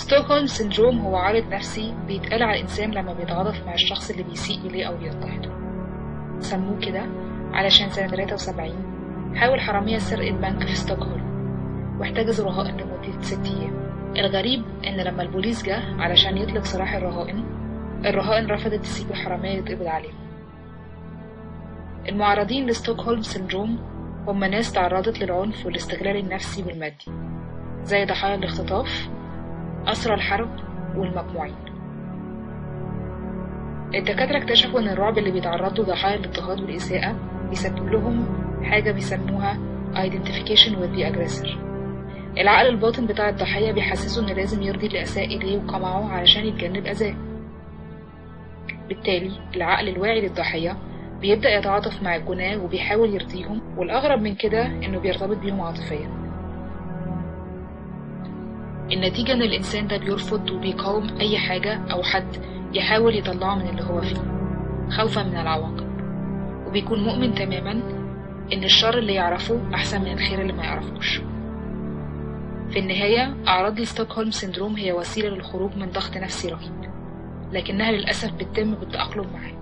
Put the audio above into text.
ستوكهولم سيندروم هو عارض نفسي بيتقال على الإنسان لما بيتعاطف مع الشخص اللي بيسيء إليه أو بيضطهده. سموه كده علشان سنة 73 حاول حرامية سرقة بنك في ستوكهولم واحتجزوا رهائن لمدة 6 أيام. الغريب إن لما البوليس جه علشان يطلق سراح الرهائن رفضت تسيب الحرامية يتقبض عليهم. المعرضين لستوكهولم سيندروم هم ناس تعرضت للعنف والاستغلال النفسي والمادي، زي ضحايا الاختطاف، أسرى الحرب، والمجموعين. الدكاترة اكتشفوا إن الرعب اللي بيتعرضوا ضحايا الاضطهاد والإساءة بيسبب لهم حاجة بيسموها identification with the aggressor. العقل الباطن بتاع الضحية بيحسسه إنه لازم يرضي اللي أساء إليه وقمعه علشان يتجنب أذاه. بالتالي العقل الواعي للضحية بيبدأ يتعاطف مع الجناه وبيحاول يرضيهم، والأغرب من كده إنه بيرتبط بيهم عاطفيا. النتيجة إن الإنسان ده بيرفض وبيقاوم أي حاجة أو حد يحاول يطلعه من اللي هو فيه خوفا من العواقب، وبيكون مؤمن تماما إن الشر اللي يعرفه أحسن من الخير اللي ما يعرفوش. في النهاية أعراض ستوكهولم سيندروم هي وسيلة للخروج من ضغط نفسي رهيب، لكنها للأسف بتتم بالتأقلم معاه.